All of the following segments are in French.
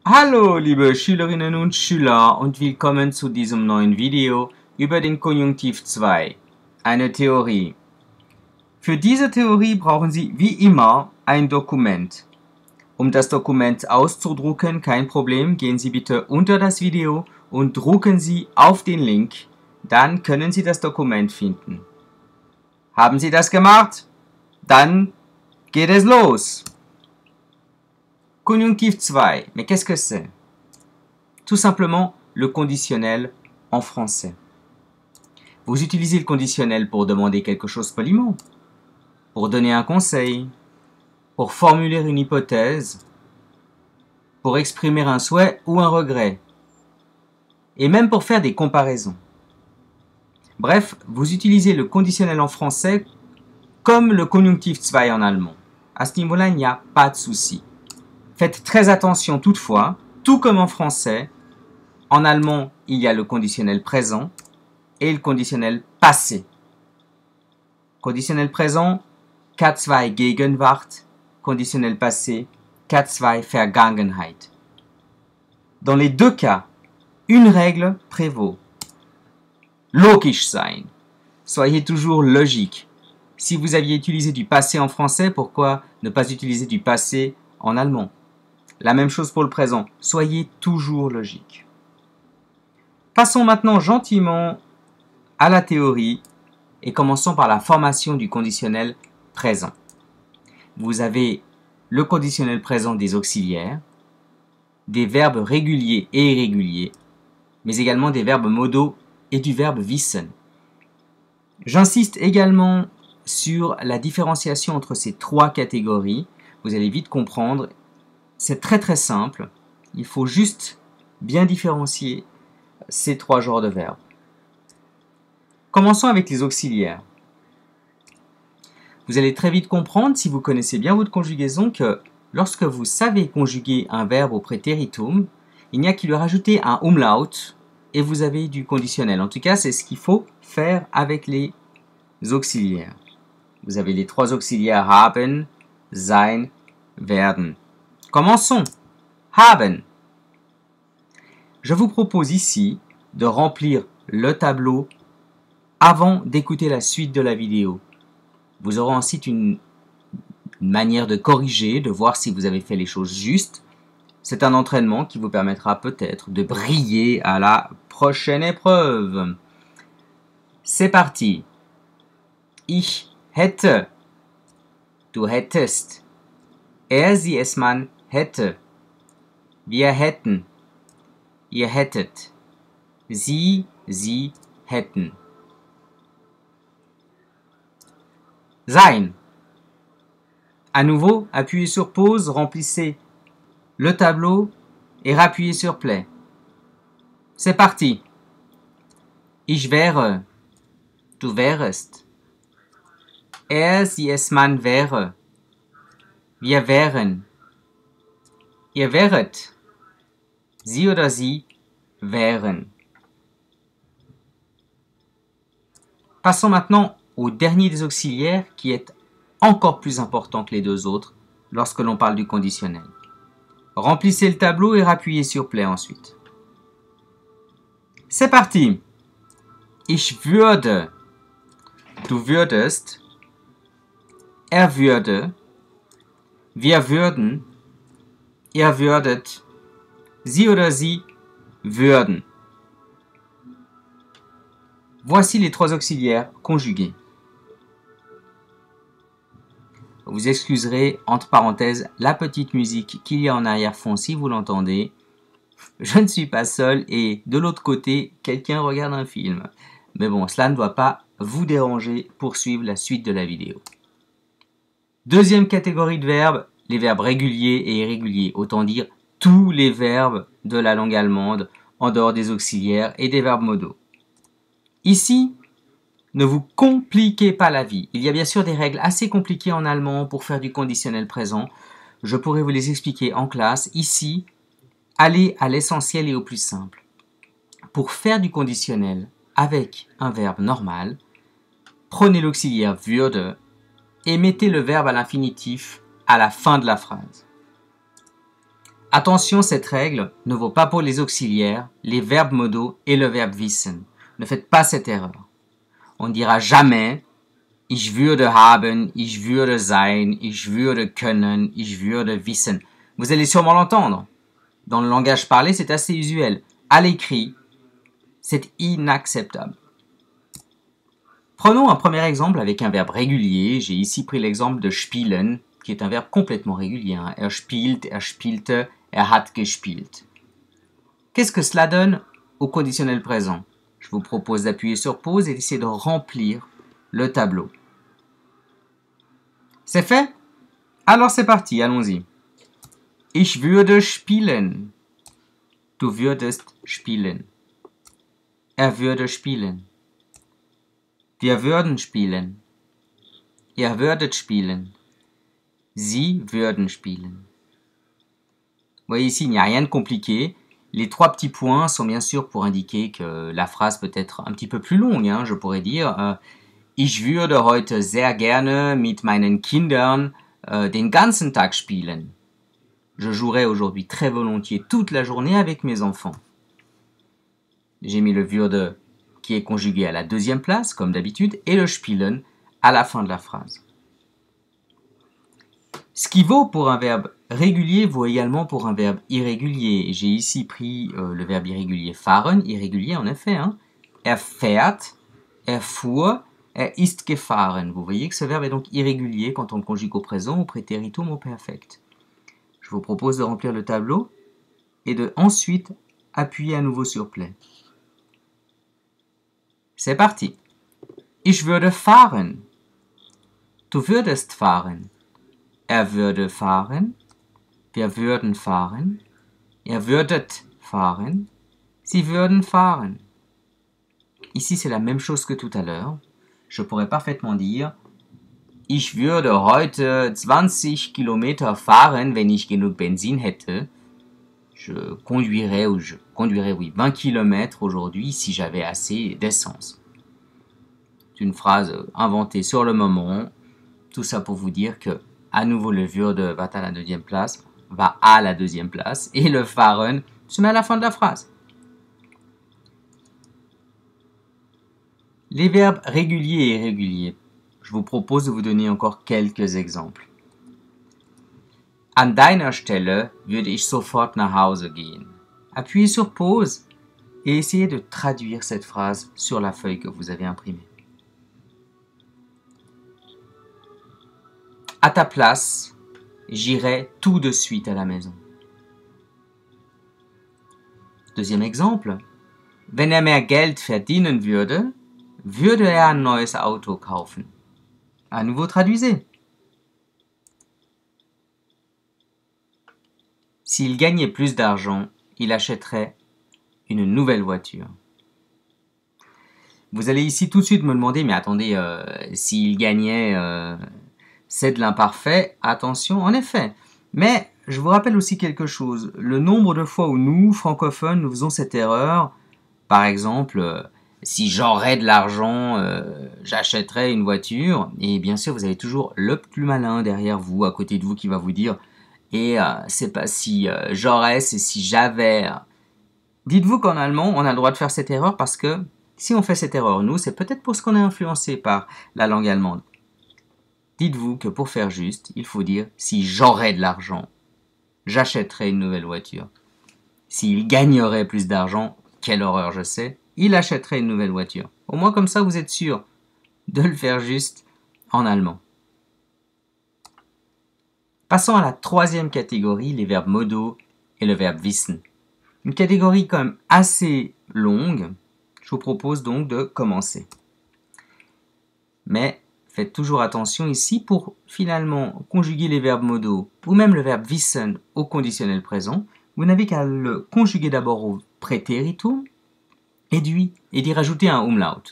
Hallo, liebe Schülerinnen und Schüler und willkommen zu diesem neuen Video über den Konjunktiv 2, eine Theorie. Für diese Theorie brauchen Sie wie immer ein Dokument. Um das Dokument auszudrucken, kein Problem, gehen Sie bitte unter das Video und drucken Sie auf den Link, dann können Sie das Dokument finden. Haben Sie das gemacht? Dann geht es los! Conjonctif 2, mais qu'est-ce que c'est? Tout simplement le conditionnel en français. Vous utilisez le conditionnel pour demander quelque chose poliment, pour donner un conseil, pour formuler une hypothèse, pour exprimer un souhait ou un regret, et même pour faire des comparaisons. Bref, vous utilisez le conditionnel en français comme le conjonctif 2 en allemand. À ce niveau-là, il n'y a pas de souci. Faites très attention toutefois, tout comme en français, en allemand, il y a le conditionnel présent et le conditionnel passé. Conditionnel présent, K2 Gegenwart, conditionnel passé, K2 Vergangenheit. Dans les deux cas, une règle prévaut. Logisch sein. Soyez toujours logique. Si vous aviez utilisé du passé en français, pourquoi ne pas utiliser du passé en allemand? La même chose pour le présent. Soyez toujours logique. Passons maintenant gentiment à la théorie et commençons par la formation du conditionnel présent. Vous avez le conditionnel présent des auxiliaires, des verbes réguliers et irréguliers, mais également des verbes modaux et du verbe wissen. J'insiste également sur la différenciation entre ces trois catégories. Vous allez vite comprendre. C'est très simple. Il faut juste bien différencier ces trois genres de verbes. Commençons avec les auxiliaires. Vous allez très vite comprendre, si vous connaissez bien votre conjugaison, que lorsque vous savez conjuguer un verbe au préteritum, il n'y a qu'à lui rajouter un umlaut et vous avez du conditionnel. En tout cas, c'est ce qu'il faut faire avec les auxiliaires. Vous avez les trois auxiliaires haben, sein, werden. Commençons. Haben. Je vous propose ici de remplir le tableau avant d'écouter la suite de la vidéo. Vous aurez ensuite une manière de corriger, de voir si vous avez fait les choses justes. C'est un entraînement qui vous permettra peut-être de briller à la prochaine épreuve. C'est parti. Ich hätte. Du hättest. Sie, es, man hätte. Wir hätten. Ihr hättet. Sie hätten. Sein. À nouveau, appuyez sur pause, remplissez le tableau et rappuyez sur play. C'est parti. Ich wäre. Du wärest. Sie, es, man wäre. Wir wären. Ihr wäret. Sie oder sie wären. Passons maintenant au dernier des auxiliaires qui est encore plus important que les deux autres lorsque l'on parle du conditionnel. Remplissez le tableau et rappuyez sur play ensuite. C'est parti. Ich würde. Du würdest. Er würde. Wir würden. Ihr würdet. Sie oder sie würden. Voici les trois auxiliaires conjugués. Vous excuserez, entre parenthèses, la petite musique qu'il y a en arrière-fond si vous l'entendez. Je ne suis pas seul et de l'autre côté, quelqu'un regarde un film. Mais bon, cela ne doit pas vous déranger pour suivre la suite de la vidéo. Deuxième catégorie de verbes, les verbes réguliers et irréguliers. Autant dire tous les verbes de la langue allemande en dehors des auxiliaires et des verbes modaux. Ici, ne vous compliquez pas la vie. Il y a bien sûr des règles assez compliquées en allemand pour faire du conditionnel présent. Je pourrais vous les expliquer en classe. Ici, allez à l'essentiel et au plus simple. Pour faire du conditionnel avec un verbe normal, prenez l'auxiliaire würde et mettez le verbe à l'infinitif à la fin de la phrase. Attention, cette règle ne vaut pas pour les auxiliaires, les verbes modaux et le verbe wissen. Ne faites pas cette erreur. On ne dira jamais ich würde haben, ich würde sein, ich würde können, ich würde wissen. Vous allez sûrement l'entendre. Dans le langage parlé, c'est assez usuel. À l'écrit, c'est inacceptable. Prenons un premier exemple avec un verbe régulier. J'ai ici pris l'exemple de spielen, qui est un verbe complètement régulier. Er spielt, er spielte, er hat gespielt. Qu'est-ce que cela donne au conditionnel présent? Je vous propose d'appuyer sur pause et d'essayer de remplir le tableau. C'est fait? Alors c'est parti, allons-y. Ich würde spielen. Du würdest spielen. Er würde spielen. Wir würden spielen. Ihr würdet spielen. Sie würden spielen. Vous voyez ici, il n'y a rien de compliqué. Les trois petits points sont bien sûr pour indiquer que la phrase peut être un petit peu plus longue. Je pourrais dire Ich würde heute sehr gerne mit meinen Kindern den ganzen Tag spielen. Je jouerai aujourd'hui très volontiers toute la journée avec mes enfants. J'ai mis le würde qui est conjugué à la deuxième place, comme d'habitude, et le spielen à la fin de la phrase. Ce qui vaut pour un verbe régulier vaut également pour un verbe irrégulier. J'ai ici pris le verbe irrégulier fahren, irrégulier en effet. Er fährt, er fuhr, er ist gefahren. Vous voyez que ce verbe est donc irrégulier quand on le conjugue au présent, au préteritum, au perfect. Je vous propose de remplir le tableau et de ensuite appuyer à nouveau sur play. C'est parti. Ich würde fahren. Du würdest fahren. Er würde fahren. Wir würden fahren. Ihr würdet fahren. Sie würden fahren. Ici, c'est la même chose que tout à l'heure. Je pourrais parfaitement dire Ich würde heute 20 Kilometer fahren, wenn ich genug Benzin hätte. Je conduirais 20 km aujourd'hui si j'avais assez d'essence. C'est une phrase inventée sur le moment. Tout ça pour vous dire que, à nouveau, le würde va à la deuxième place, va à la deuxième place, et le fahren se met à la fin de la phrase. Les verbes réguliers et irréguliers. Je vous propose de vous donner encore quelques exemples. An deiner Stelle würde ich sofort nach Hause gehen. Appuyez sur pause et essayez de traduire cette phrase sur la feuille que vous avez imprimée. À ta place, j'irai tout de suite à la maison. Deuxième exemple. Wenn er mehr Geld verdienen würde, würde er ein neues Auto kaufen. À nouveau, traduisez. S'il gagnait plus d'argent, il achèterait une nouvelle voiture. Vous allez ici tout de suite me demander, mais attendez, s'il gagnait, c'est de l'imparfait. Attention, en effet. Mais je vous rappelle aussi quelque chose. Le nombre de fois où nous, francophones, nous faisons cette erreur, par exemple, si j'aurais de l'argent, j'achèterais une voiture. Et bien sûr, vous avez toujours le plus malin derrière vous, à côté de vous, qui va vous dire et c'est pas si j'aurais, c'est si j'avais. Dites-vous qu'en allemand, on a le droit de faire cette erreur parce que si on fait cette erreur, nous, c'est peut-être parce qu'on est influencé par la langue allemande. Dites-vous que pour faire juste, il faut dire si j'aurais de l'argent, j'achèterais une nouvelle voiture. S'il gagnerait plus d'argent, quelle horreur je sais, il achèterait une nouvelle voiture. Au moins comme ça, vous êtes sûr de le faire juste en allemand. Passons à la troisième catégorie, les verbes modaux et le verbe wissen. Une catégorie quand même assez longue. Je vous propose donc de commencer. Mais faites toujours attention ici pour finalement conjuguer les verbes modaux ou même le verbe wissen au conditionnel présent. Vous n'avez qu'à le conjuguer d'abord au préteritum et d'y rajouter un umlaut.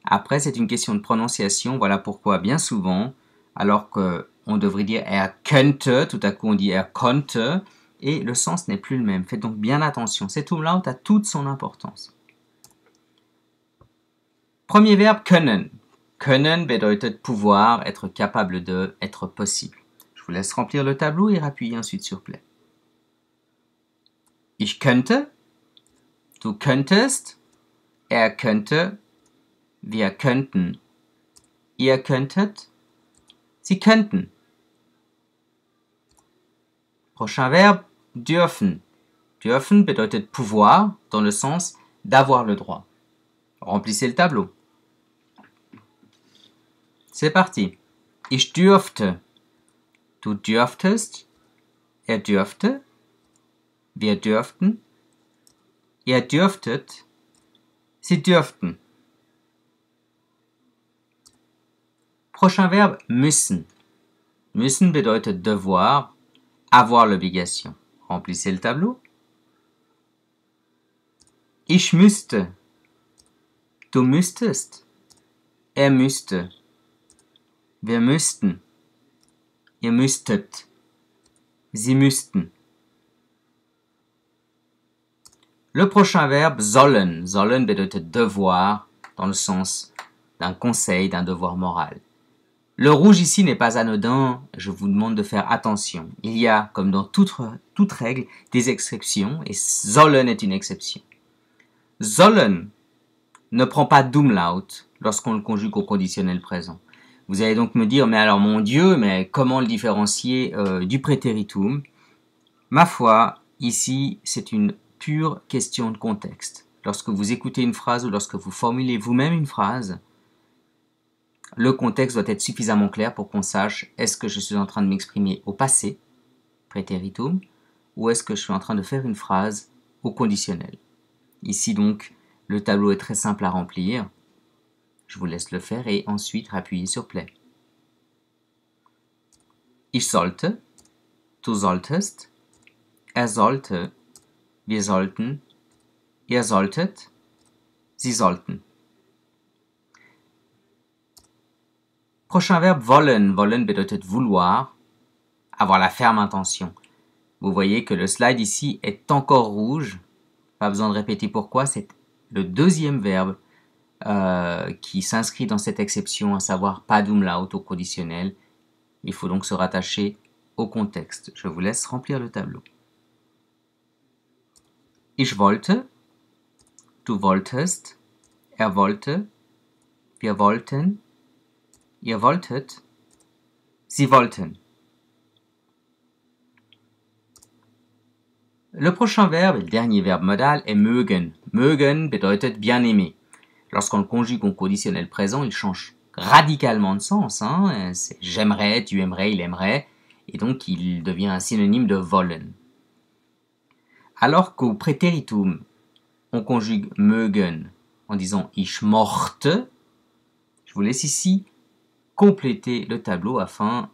Après, c'est une question de prononciation. Voilà pourquoi bien souvent, alors qu'on devrait dire er könnte, tout à coup on dit er konnte, et le sens n'est plus le même. Faites donc bien attention. Cet umlaut a toute son importance. Premier verbe können. Können bedeutet pouvoir, être capable de, être possible. Je vous laisse remplir le tableau et appuyer ensuite sur Play. Ich könnte, du könntest, er könnte, wir könnten, ihr könntet, sie könnten. Prochain verbe, dürfen. Dürfen bedeutet pouvoir dans le sens d'avoir le droit. Remplissez le tableau. C'est parti. Ich dürfte. Du dürftest. Er dürfte. Wir dürften. Ihr dürftet. Sie dürften. Prochain verbe, müssen. Müssen bedeutet devoir, avoir l'obligation. Remplissez le tableau. Ich müsste. Du müsstest. Er müsste. Wir müssten. Ihr müsstet. Sie müssten. Le prochain verbe, sollen. Sollen bedeutet devoir, dans le sens d'un conseil, d'un devoir moral. Le rouge ici n'est pas anodin, je vous demande de faire attention. Il y a, comme dans toute règle, des exceptions, et sollen est une exception. Sollen ne prend pas d'umlaut lorsqu'on le conjugue au conditionnel présent. Vous allez donc me dire, mais alors mon Dieu, mais comment le différencier du préteritum? Ma foi, ici, c'est une pure question de contexte. Lorsque vous écoutez une phrase ou lorsque vous formulez vous-même une phrase, le contexte doit être suffisamment clair pour qu'on sache est-ce que je suis en train de m'exprimer au passé, préteritum, ou est-ce que je suis en train de faire une phrase au conditionnel. Ici donc, le tableau est très simple à remplir. Je vous laisse le faire et ensuite appuyer sur Play. Ich sollte, du solltest, er sollte, wir sollten, ihr solltet, sie sollten. Prochain verbe, wollen. Wollen bedeutet vouloir, avoir la ferme intention. Vous voyez que le slide ici est encore rouge. Pas besoin de répéter pourquoi, c'est le deuxième verbe qui s'inscrit dans cette exception, à savoir pas d'umlaut au conditionnel. Il faut donc se rattacher au contexte. Je vous laisse remplir le tableau. Ich wollte, du wolltest, er wollte, wir wollten, ihr wolltet, sie wollten. Le prochain verbe, le dernier verbe modal, est mögen. Mögen bedeutet bien aimer. Lorsqu'on le conjugue au conditionnel présent, il change radicalement de sens. C'est j'aimerais, tu aimerais, il aimerait. Et donc, il devient un synonyme de wollen. Alors qu'au préteritum, on conjugue mögen en disant ich mochte, je vous laisse ici compléter le tableau afin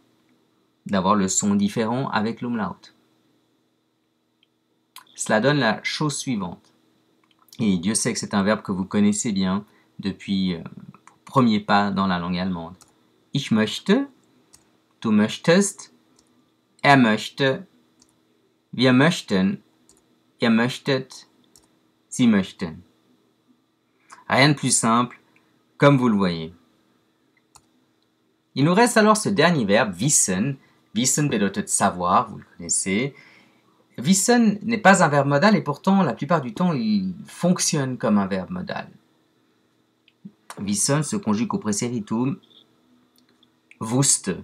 d'avoir le son différent avec l'umlaut. Cela donne la chose suivante. Et Dieu sait que c'est un verbe que vous connaissez bien depuis vos premiers pas dans la langue allemande. Ich möchte, du möchtest, er möchte, wir möchten, ihr möchtet, sie möchten. Rien de plus simple, comme vous le voyez. Il nous reste alors ce dernier verbe, wissen. Wissen bedeutet savoir, vous le connaissez. Wissen n'est pas un verbe modal et pourtant, la plupart du temps, il fonctionne comme un verbe modal. Wissen se conjugue au préteritum wusste.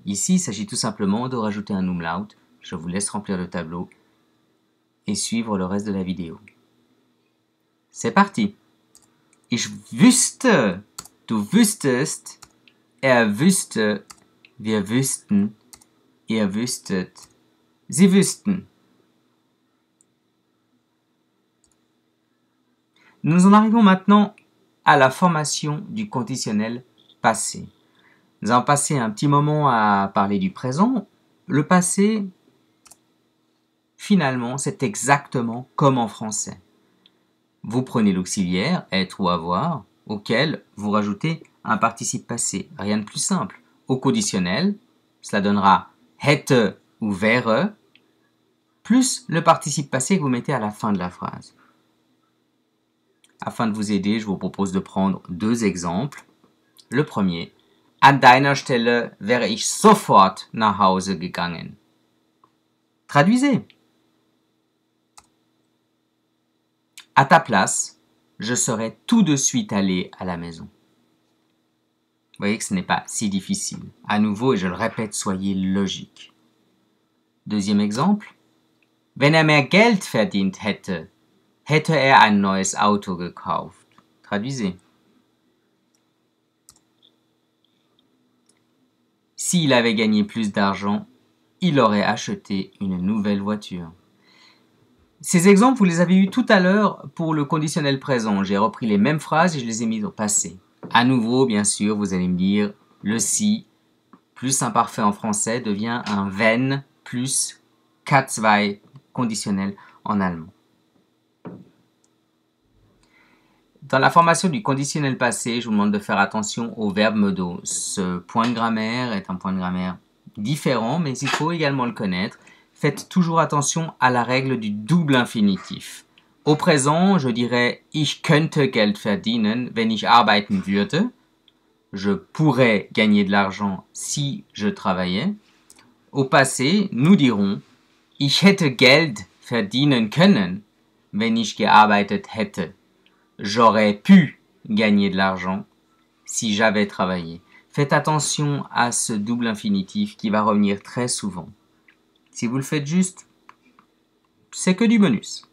Ici, il s'agit tout simplement de rajouter un umlaut. Je vous laisse remplir le tableau et suivre le reste de la vidéo. C'est parti. Ich wüsste, du wüsstest, er wüsste, wir wüssten, ihr wüsstet, sie wüssten. Nous en arrivons maintenant à la formation du conditionnel passé. Nous avons passé un petit moment à parler du présent. Le passé, finalement, c'est exactement comme en français. Vous prenez l'auxiliaire, être ou avoir, auquel vous rajoutez un participe passé. Rien de plus simple. Au conditionnel, cela donnera hätte ou wäre, plus le participe passé que vous mettez à la fin de la phrase. Afin de vous aider, je vous propose de prendre deux exemples. Le premier, An deiner Stelle wäre ich sofort nach Hause gegangen. Traduisez. À ta place, je serais tout de suite allé à la maison. Vous voyez que ce n'est pas si difficile. À nouveau, et je le répète, soyez logique. Deuxième exemple. Wenn er mehr Geld verdient hätte, hätte er ein neues Auto gekauft. Traduisez. S'il avait gagné plus d'argent, il aurait acheté une nouvelle voiture. Ces exemples, vous les avez eus tout à l'heure pour le conditionnel présent. J'ai repris les mêmes phrases et je les ai mises au passé. À nouveau, bien sûr, vous allez me dire, le si, plus imparfait en français, devient un wenn plus K2 conditionnel en allemand. Dans la formation du conditionnel passé, je vous demande de faire attention au verbe modo. Ce point de grammaire est un point de grammaire différent, mais il faut également le connaître. Faites toujours attention à la règle du double infinitif. Au présent, je dirais « Ich könnte Geld verdienen, wenn ich arbeiten würde ». Je pourrais gagner de l'argent si je travaillais. Au passé, nous dirons « Ich hätte Geld verdienen können, wenn ich gearbeitet hätte ». J'aurais pu gagner de l'argent si j'avais travaillé. Faites attention à ce double infinitif qui va revenir très souvent. Si vous le faites juste, c'est que du bonus.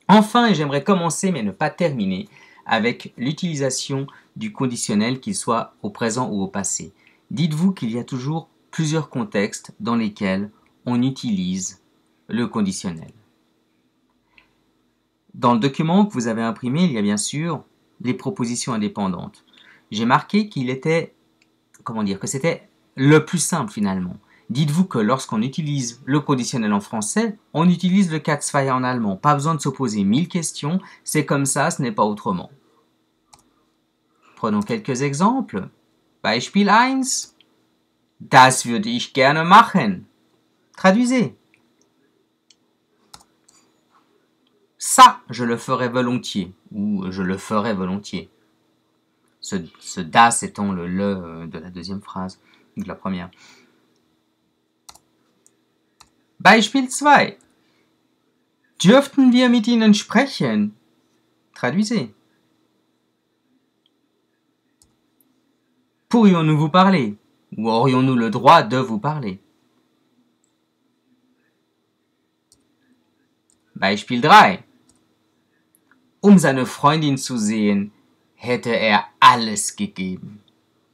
Enfin, et j'aimerais commencer mais ne pas terminer, avec l'utilisation du conditionnel, qu'il soit au présent ou au passé. Dites-vous qu'il y a toujours plusieurs contextes dans lesquels on utilise le conditionnel. Dans le document que vous avez imprimé, il y a bien sûr les propositions indépendantes. J'ai marqué qu'il était, que c'était le plus simple finalement. Dites-vous que lorsqu'on utilise le conditionnel en français, on utilise le K2 en allemand. Pas besoin de se poser 1000 questions, c'est comme ça, ce n'est pas autrement. Prenons quelques exemples. Beispiel 1. Das würde ich gerne machen. Traduisez. Ça, je le ferais volontiers, ou je le ferais volontiers. Ce das étant le de la deuxième phrase, de la première. Beispiel 2. Dürften wir mit Ihnen sprechen? Traduisez. Pourrions-nous vous parler? Ou aurions-nous le droit de vous parler? Beispiel 3. Um seine Freundin zu sehen, hätte er alles gegeben.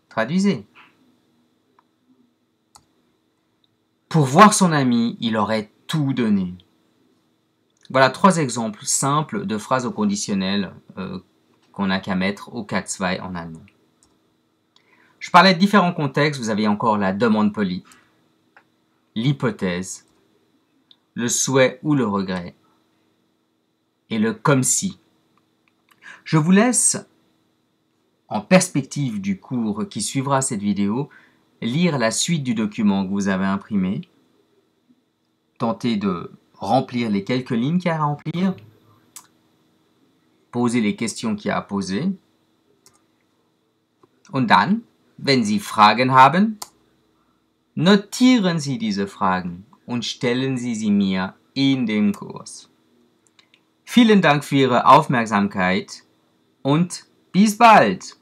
Traduisez. Pour voir son ami, il aurait tout donné. Voilà 3 exemples simples de phrases au conditionnel qu'on n'a qu'à mettre au K2 en allemand. Je parlais de différents contextes, vous avez encore la demande polie, l'hypothèse, le souhait ou le regret, et le comme si. Je vous laisse, en perspective du cours qui suivra cette vidéo, lire la suite du document que vous avez imprimé, tentez de remplir les quelques lignes qu'il y a à remplir, poser les questions qu'il y a à poser, und dann, wenn Sie Fragen haben, notieren Sie diese Fragen und stellen Sie sie mir in dem Kurs. Vielen Dank für Ihre Aufmerksamkeit und bis bald!